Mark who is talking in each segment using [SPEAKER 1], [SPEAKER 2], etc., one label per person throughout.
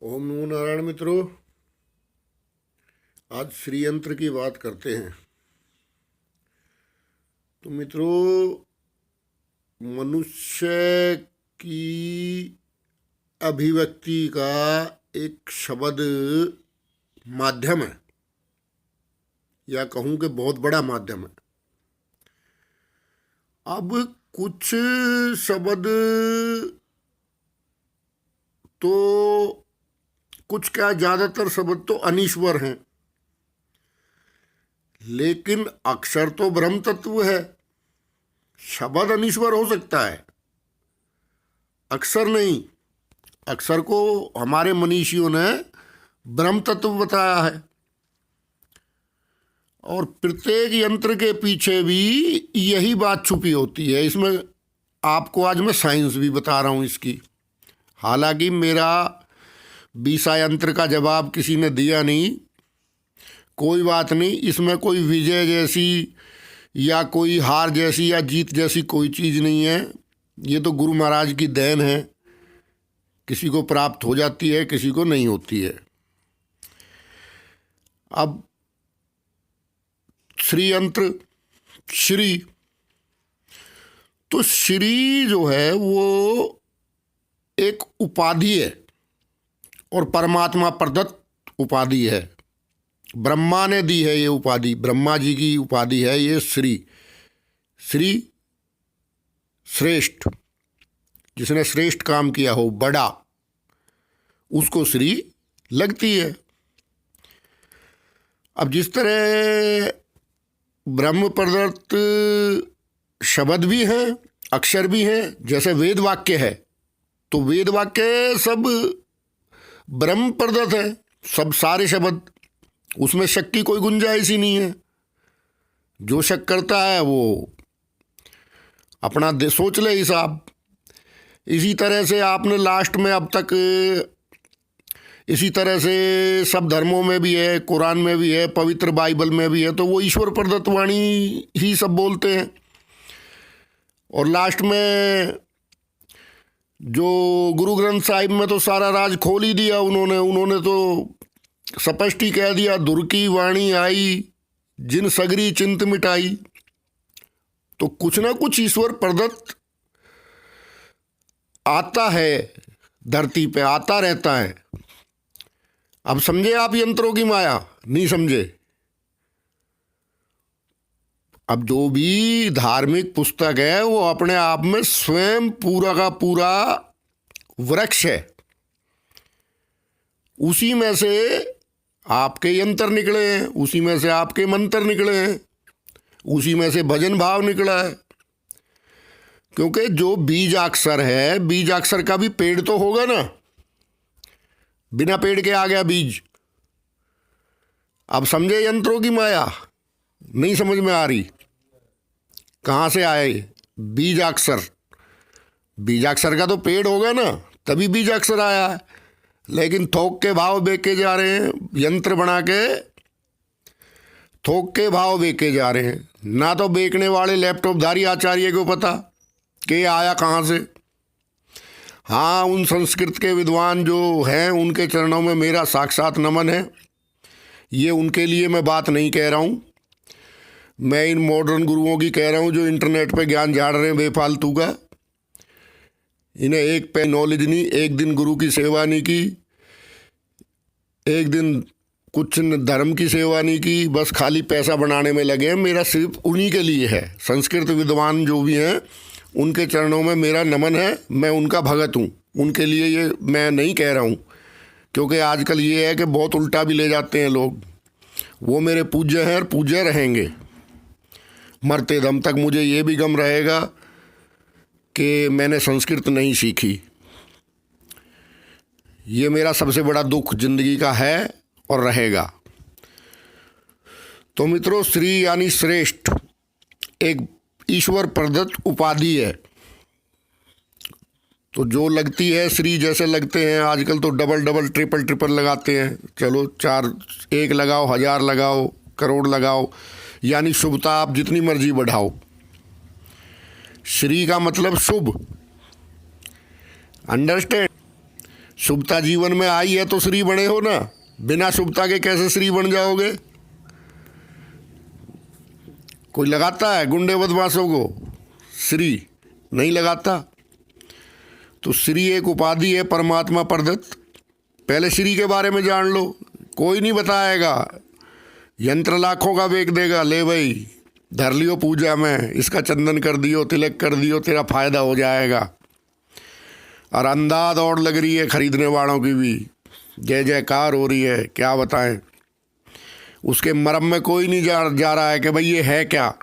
[SPEAKER 1] ओम नमो नारायण मित्रों, आज श्री यंत्र की बात करते हैं। तो मित्रों, मनुष्य की अभिव्यक्ति का एक शब्द माध्यम है, या कहूँ कि बहुत बड़ा माध्यम है। अब कुछ शब्द तो कुछ क्या, ज़्यादातर शब्द तो अनीश्वर हैं, लेकिन अक्षर तो ब्रह्म तत्व है। शब्द अनीश्वर हो सकता है, अक्षर नहीं। अक्षर को हमारे मनीषियों ने ब्रह्म तत्व बताया है, और प्रत्येक यंत्र के पीछे भी यही बात छुपी होती है। इसमें आपको आज मैं साइंस भी बता रहा हूँ इसकी। हालांकि मेरा बीसा यंत्र का जवाब किसी ने दिया नहीं, कोई बात नहीं। इसमें कोई विजय जैसी या कोई हार जैसी या जीत जैसी कोई चीज़ नहीं है। ये तो गुरु महाराज की देन है, किसी को प्राप्त हो जाती है, किसी को नहीं होती है। अब श्री यंत्र, श्री, तो श्री जो है वो एक उपाधि है और परमात्मा प्रदत्त उपाधि है। ब्रह्मा ने दी है ये उपाधि, ब्रह्मा जी की उपाधि है ये श्री। श्री श्रेष्ठ, जिसने श्रेष्ठ काम किया हो, बड़ा, उसको श्री लगती है। अब जिस तरह ब्रह्म प्रदत्त शब्द भी हैं, अक्षर भी हैं, जैसे वेद वाक्य है, तो वेद वाक्य सब ब्रह्म प्रदत्त है, सब सारे शब्द, उसमें शक की कोई गुंजाइश ही नहीं है। जो शक करता है वो अपना सोच ले हिसाब। इसी तरह से आपने लास्ट में अब तक, इसी तरह से सब धर्मों में भी है, कुरान में भी है, पवित्र बाइबल में भी है, तो वो ईश्वर प्रदत्त वाणी ही सब बोलते हैं। और लास्ट में जो गुरु ग्रंथ साहिब में तो सारा राज खोल ही दिया उन्होंने तो स्पष्ट ही कह दिया, दुर की वाणी आई जिन सगरी चिंत मिटाई। तो कुछ ना कुछ ईश्वर प्रदत्त आता है, धरती पे आता रहता है। अब समझे आप यंत्रों की माया? नहीं समझे? अब जो भी धार्मिक पुस्तक है वो अपने आप में स्वयं पूरा का पूरा वृक्ष है। उसी में से आपके यंत्र निकले हैं, उसी में से आपके मंत्र निकले हैं, उसी में से भजन भाव निकला है। क्योंकि जो बीजाक्षर है, बीजाक्षर का भी पेड़ तो होगा ना, बिना पेड़ के आ गया बीज। अब समझे यंत्रों की माया? नहीं समझ में आ रही? कहाँ से आए बीजाक्षर? बीजाक्षर का तो पेड़ होगा ना, तभी बीजाक्षर आया है। लेकिन थोक के भाव बेचे जा रहे हैं, यंत्र बना के थोक के भाव बेचे जा रहे हैं। ना तो बेचने वाले लैपटॉपधारी आचार्य को पता कि ये आया कहाँ से। हाँ, उन संस्कृत के विद्वान जो हैं उनके चरणों में मेरा साक्षात नमन है। ये उनके लिए मैं बात नहीं कह रहा हूँ, मैं इन मॉडर्न गुरुओं की कह रहा हूँ जो इंटरनेट पे ज्ञान झाड़ रहे हैं बेफालतू का। इन्हें एक पे नॉलेज नहीं, एक दिन गुरु की सेवा नहीं की, एक दिन कुछ धर्म की सेवा नहीं की, बस खाली पैसा बनाने में लगे हैं। मेरा सिर्फ उन्हीं के लिए है, संस्कृत विद्वान जो भी हैं उनके चरणों में मेरा नमन है। मैं उनका भगत हूँ, उनके लिए ये मैं नहीं कह रहा हूँ। क्योंकि आजकल ये है कि बहुत उल्टा भी ले जाते हैं लोग। वो मेरे पूज्य हैं और पूज्य रहेंगे मरते दम तक। मुझे ये भी गम रहेगा कि मैंने संस्कृत नहीं सीखी। ये मेरा सबसे बड़ा दुख जिंदगी का है और रहेगा। तो मित्रों, श्री यानी श्रेष्ठ एक ईश्वर प्रदत्त उपाधि है। तो जो लगती है श्री, जैसे लगते हैं आजकल तो डबल डबल ट्रिपल ट्रिपल लगाते हैं। चलो 4, 1 लगाओ, 1000 लगाओ, करोड़ लगाओ, यानी शुभता आप जितनी मर्जी बढ़ाओ। श्री का मतलब शुभ, अंडरस्टैंड? शुभता जीवन में आई है तो श्री बने हो ना, बिना शुभता के कैसे श्री बन जाओगे? कोई लगाता है गुंडे बदमाशों को श्री? नहीं लगाता। तो श्री एक उपाधि है परमात्मा प्रदत्त। पहले श्री के बारे में जान लो। कोई नहीं बताएगा, यंत्र लाखों का बेच देगा, ले भाई धर लियो पूजा में, इसका चंदन कर दियो, तिलक कर दियो, तेरा फायदा हो जाएगा। और अंधा दौड़ लग रही है खरीदने वालों की भी, जय जयकार हो रही है, क्या बताएं। उसके मरम में कोई नहीं जा रहा है कि भाई ये है क्या।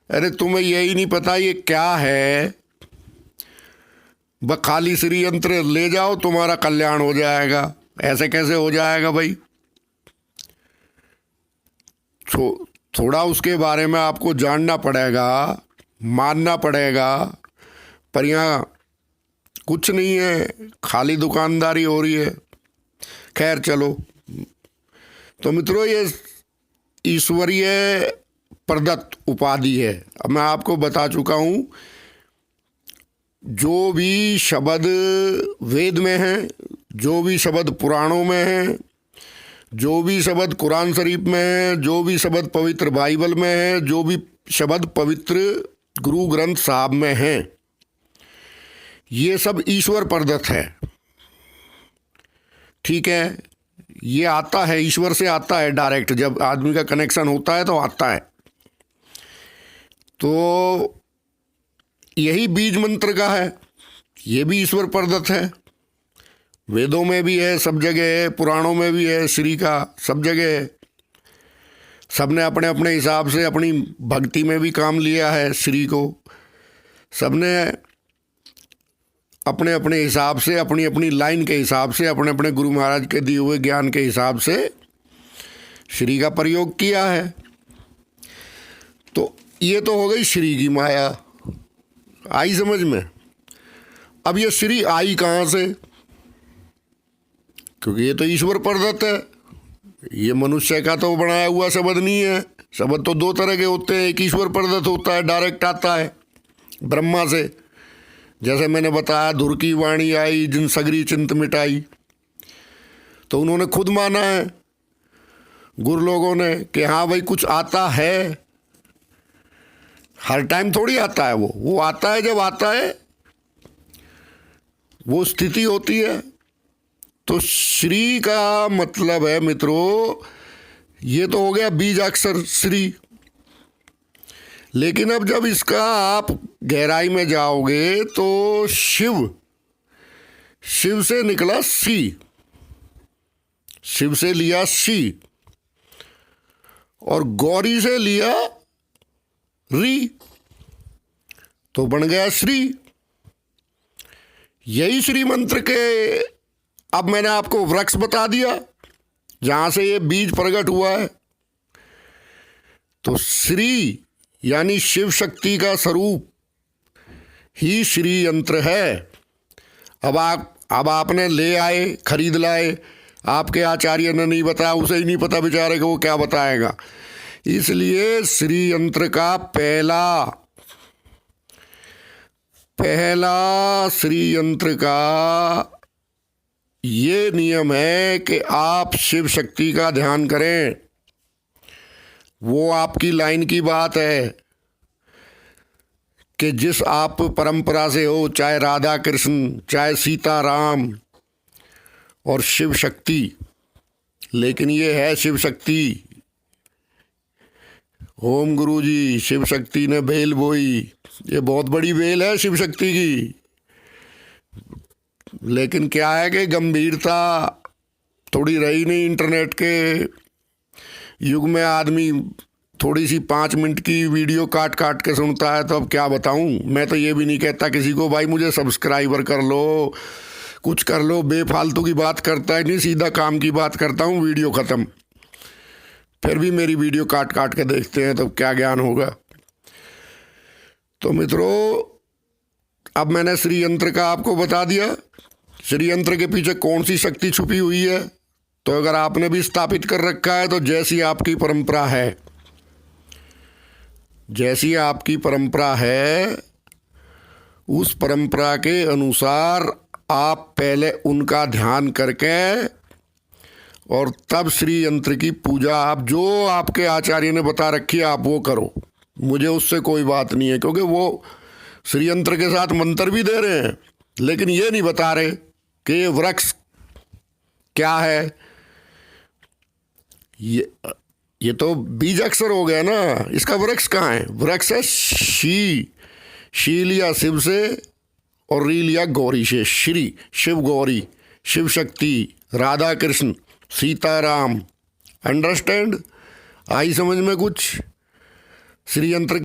[SPEAKER 1] अरे तुम्हें यही नहीं पता ये क्या है, बस खाली श्री यंत्र ले जाओ तुम्हारा कल्याण हो जाएगा। ऐसे कैसे हो जाएगा भाई? थोड़ा उसके बारे में आपको जानना पड़ेगा, मानना पड़ेगा। पर यहाँ कुछ नहीं है, खाली दुकानदारी हो रही है। खैर चलो, तो मित्रों ये ईश्वरीय प्रदत्त उपाधि है। अब मैं आपको बता चुका हूँ, जो भी शब्द वेद में हैं, जो भी शब्द पुराणों में हैं, जो भी शब्द कुरान शरीफ में है, जो भी शब्द पवित्र बाइबल में है, जो भी शब्द पवित्र गुरु ग्रंथ साहब में हैं, ये सब ईश्वर प्रदत्त है। ठीक है, ये आता है ईश्वर से, आता है डायरेक्ट। जब आदमी का कनेक्शन होता है तो आता है। तो यही बीज मंत्र का है, ये भी ईश्वर प्रदत्त है। वेदों में भी है, सब जगह है, पुराणों में भी है, श्री का सब जगह है। सबने अपने अपने हिसाब से अपनी भक्ति में भी काम लिया है श्री को। सबने अपने अपने हिसाब से, अपनी अपनी लाइन के हिसाब से, अपने अपने गुरु महाराज के दिए हुए ज्ञान के हिसाब से श्री का प्रयोग किया है। तो ये तो हो गई श्री की माया, आई समझ में। अब ये श्री आई कहाँ से? क्योंकि ये तो ईश्वर प्रदत्त है, ये मनुष्य का तो बनाया हुआ शब्द नहीं है। शब्द तो दो तरह के होते हैं, एक ईश्वर प्रदत्त होता है, डायरेक्ट आता है ब्रह्मा से। जैसे मैंने बताया, धुर की वाणी आई जिन सगरी चिंत मिटाई, तो उन्होंने खुद माना है गुरु लोगों ने कि हाँ भाई कुछ आता है। हर टाइम थोड़ी आता है, वो आता है जब आता है, वो स्थिति होती है। तो श्री का मतलब है मित्रों, ये तो हो गया बीज अक्षर श्री। लेकिन अब जब इसका आप गहराई में जाओगे तो शिव, शिव से निकला सी, शिव से लिया सी, और गौरी से लिया री, तो बन गया श्री। यही श्री मंत्र के अब मैंने आपको वृक्ष बता दिया जहां से ये बीज प्रकट हुआ है। तो श्री यानी शिव शक्ति का स्वरूप ही श्री यंत्र है। अब आपने ले आए, खरीद लाए, आपके आचार्य ने नहीं बताया, उसे ही नहीं पता बेचारे को, वो क्या बताएगा। इसलिए श्री यंत्र का पहला श्री यंत्र का ये नियम है कि आप शिव शक्ति का ध्यान करें। वो आपकी लाइन की बात है कि जिस आप परंपरा से हो, चाहे राधा कृष्ण, चाहे सीता राम और शिव शक्ति, लेकिन ये है शिव शक्ति। ओम गुरु जी, शिव शक्ति ने बेल बोई, ये बहुत बड़ी बेल है शिव शक्ति की। लेकिन क्या है कि गंभीरता थोड़ी रही नहीं। इंटरनेट के युग में आदमी थोड़ी सी 5 मिनट की वीडियो काट काट के सुनता है, तो अब क्या बताऊं। मैं तो ये भी नहीं कहता किसी को भाई मुझे सब्सक्राइबर कर लो, कुछ कर लो, बेफालतू की बात करता है नहीं, सीधा काम की बात करता हूं, वीडियो ख़त्म। फिर भी मेरी वीडियो काट काट के देखते हैं, तो क्या ज्ञान होगा। तो मित्रों, अब मैंने श्री यंत्र का आपको बता दिया। श्री यंत्र के पीछे कौन सी शक्ति छुपी हुई है, तो अगर आपने भी स्थापित कर रखा है तो जैसी आपकी परंपरा है, जैसी आपकी परंपरा है उस परंपरा के अनुसार आप पहले उनका ध्यान करके और तब श्री यंत्र की पूजा आप जो आपके आचार्य ने बता रखी है आप वो करो। मुझे उससे कोई बात नहीं है, क्योंकि वो श्री यंत्र के साथ मंत्र भी दे रहे हैं लेकिन ये नहीं बता रहे कि ये वृक्ष क्या है। ये तो बीज अक्षर हो गया ना, इसका वृक्ष कहाँ है? वृक्ष है शी लिया शिव से और री लिया गौरी से। श्री शिव गौरी, शिव शक्ति, राधा कृष्ण, सीताराम। अंडरस्टैंड? आई समझ में कुछ? श्री यंत्र